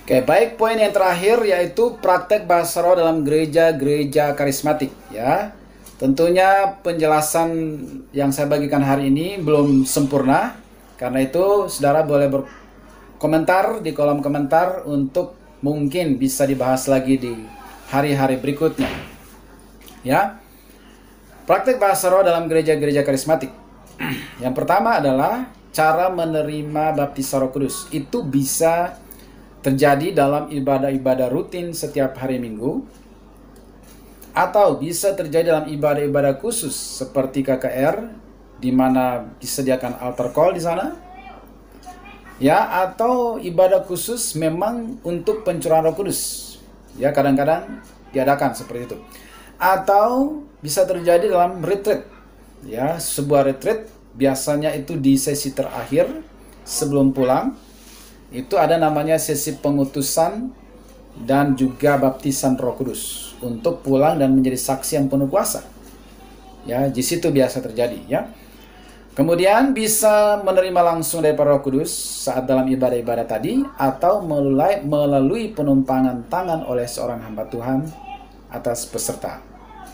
Oke, baik, poin yang terakhir yaitu praktek bahasa roh dalam gereja-gereja karismatik ya. Tentunya penjelasan yang saya bagikan hari ini belum sempurna. Karena itu saudara boleh berkomentar di kolom komentar untuk mungkin bisa dibahas lagi di hari-hari berikutnya. Ya. Praktek bahasa roh dalam gereja-gereja karismatik. Yang pertama adalah cara menerima baptisan Roh Kudus. Itu bisa terjadi dalam ibadah-ibadah rutin setiap hari Minggu, atau bisa terjadi dalam ibadah-ibadah khusus seperti KKR, di mana disediakan altar call di sana, ya, atau ibadah khusus memang untuk pencurahan Roh Kudus, ya, kadang-kadang diadakan seperti itu, atau bisa terjadi dalam retreat, ya, sebuah retreat biasanya itu di sesi terakhir sebelum pulang. Itu ada namanya sesi pengutusan dan juga baptisan Roh Kudus untuk pulang dan menjadi saksi yang penuh kuasa. Ya, di situ biasa terjadi ya. Kemudian bisa menerima langsung dari Roh Kudus saat dalam ibadah-ibadah tadi, atau melalui penumpangan tangan oleh seorang hamba Tuhan atas peserta.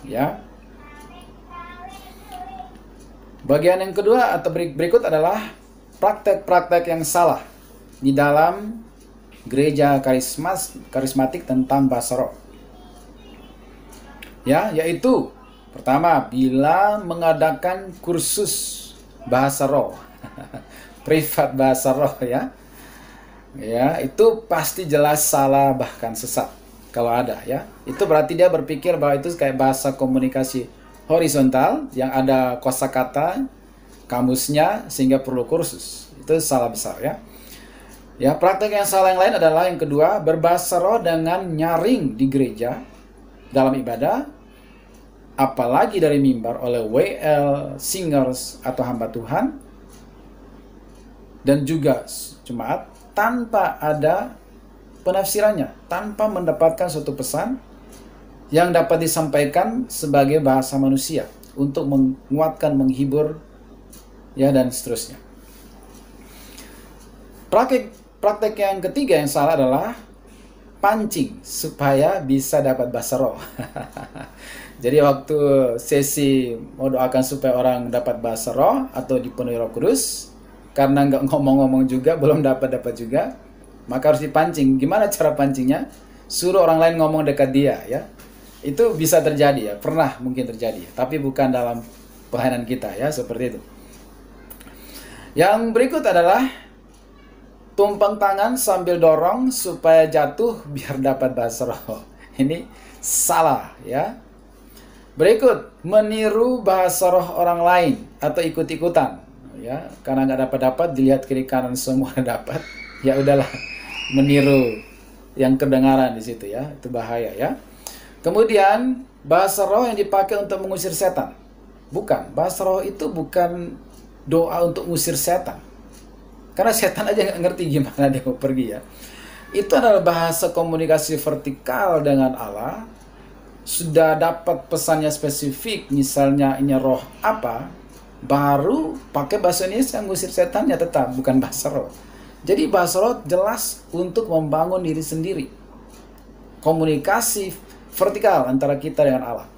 Ya. Bagian yang kedua atau berikut adalah praktek-praktek yang salah di dalam gereja karismatik tentang bahasa roh. Ya, yaitu pertama, bila mengadakan kursus bahasa roh, privat bahasa roh ya. Ya, itu pasti jelas salah bahkan sesat kalau ada ya. Itu berarti dia berpikir bahwa itu kayak bahasa komunikasi horizontal yang ada kosakata, kamusnya sehingga perlu kursus. Itu salah besar ya. Ya, praktek yang salah yang lain adalah yang kedua, berbahasa roh dengan nyaring di gereja dalam ibadah, apalagi dari mimbar oleh WL, singers atau hamba Tuhan, dan juga jemaat tanpa ada penafsirannya, tanpa mendapatkan suatu pesan yang dapat disampaikan sebagai bahasa manusia untuk menguatkan, menghibur, ya, dan seterusnya. Praktek yang ketiga yang salah adalah pancing supaya bisa dapat bahasa roh. Jadi waktu sesi mau doakan supaya orang dapat bahasa roh atau dipenuhi Roh Kudus, karena nggak ngomong-ngomong juga, belum dapat juga, maka harus dipancing. Gimana cara pancingnya? Suruh orang lain ngomong dekat dia ya. Itu bisa terjadi ya, pernah mungkin terjadi, tapi bukan dalam pelayanan kita ya, seperti itu. Yang berikut adalah tumpang tangan sambil dorong supaya jatuh biar dapat bahasa roh. Ini salah ya. Berikut, meniru bahasa roh orang lain atau ikut-ikutan ya, karena nggak dapat dilihat kiri kanan semua dapat. Ya udahlah, meniru yang kedengaran di situ ya, itu bahaya ya. Kemudian bahasa roh yang dipakai untuk mengusir setan. Bukan, bahasa roh itu bukan doa untuk mengusir setan. Karena setan aja nggak ngerti gimana dia mau pergi ya. Itu adalah bahasa komunikasi vertikal dengan Allah. Sudah dapat pesannya spesifik, misalnya ini roh apa, baru pakai bahasa Indonesia ngusir setannya, tetap bukan bahasa roh. Jadi bahasa roh jelas untuk membangun diri sendiri. Komunikasi vertikal antara kita dengan Allah.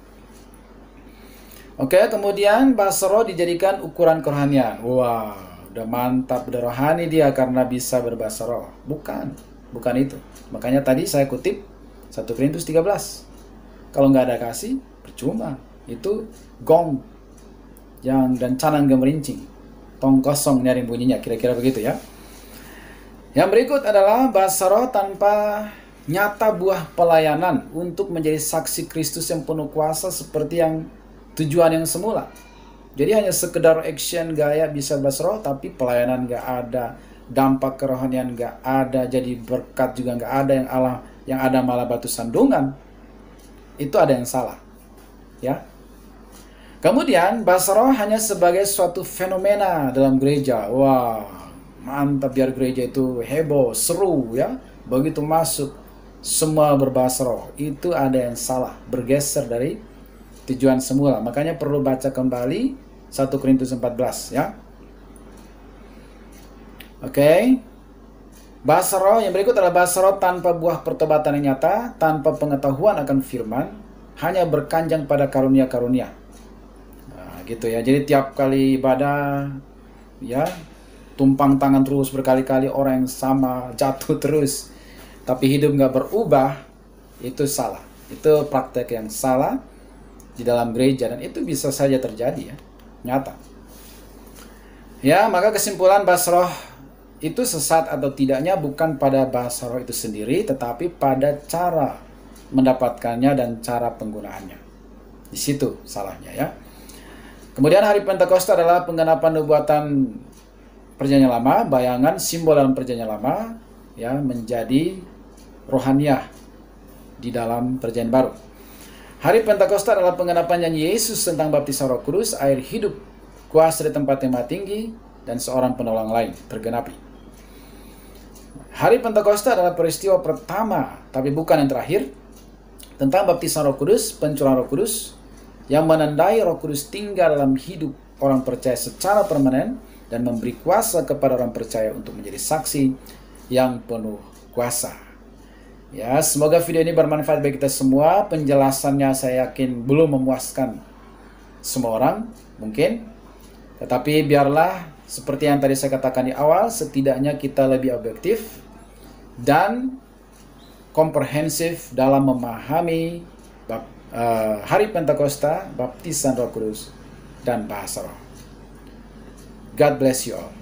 Oke, kemudian bahasa roh dijadikan ukuran kerohanian. Wah, udah mantap, udah rohani dia karena bisa berbahasa roh. Bukan itu. Makanya tadi saya kutip 1 Korintus 13. Kalau nggak ada kasih, percuma. Itu gong dan canang gemerincing. Tong kosong nyaring bunyinya, kira-kira begitu ya. Yang berikut adalah bahasa roh tanpa nyata buah pelayanan untuk menjadi saksi Kristus yang penuh kuasa seperti yang tujuan yang semula. Jadi hanya sekedar action gaya bisa bahasa roh, tapi pelayanan nggak ada, dampak kerohanian nggak ada, jadi berkat juga nggak ada, yang ada malah batu sandungan. Itu ada yang salah, ya. Kemudian bahasa roh hanya sebagai suatu fenomena dalam gereja. Wah, mantap, biar gereja itu heboh, seru ya. Begitu masuk semua berbahasa roh. Itu ada yang salah, bergeser dari tujuan semula. Makanya perlu baca kembali 1 Korintus 14 ya. Oke. Bahasa roh yang berikut adalah bahasa roh tanpa buah pertobatan yang nyata, tanpa pengetahuan akan firman, hanya berkanjang pada karunia-karunia. Nah, gitu ya. Jadi tiap kali ibadah, ya, tumpang tangan terus berkali-kali, orang yang sama jatuh terus, tapi hidup nggak berubah, itu salah. Itu praktek yang salah di dalam gereja, dan itu bisa saja terjadi, ya, nyata. Ya, maka kesimpulan bahasa roh itu sesat atau tidaknya bukan pada bahasa roh itu sendiri, tetapi pada cara mendapatkannya dan cara penggunaannya. Di situ salahnya, ya. Kemudian hari Pentakosta adalah penggenapan nubuatan Perjanjian Lama, bayangan simbol dalam Perjanjian Lama, ya, menjadi rohaniah di dalam Perjanjian Baru. Hari Pentakosta adalah penggenapan janji Yesus tentang baptisan Roh Kudus, air hidup, kuasa di tempat yang maha tinggi, dan seorang penolong lain tergenapi. Hari Pentakosta adalah peristiwa pertama, tapi bukan yang terakhir, tentang baptisan Roh Kudus, pencurahan Roh Kudus, yang menandai Roh Kudus tinggal dalam hidup orang percaya secara permanen dan memberi kuasa kepada orang percaya untuk menjadi saksi yang penuh kuasa. Ya, semoga video ini bermanfaat bagi kita semua. Penjelasannya saya yakin belum memuaskan semua orang, mungkin. Tetapi biarlah, seperti yang tadi saya katakan di awal, setidaknya kita lebih objektif dan komprehensif dalam memahami hari Pentakosta, baptisan Roh Kudus, dan bahasa roh. God bless you all.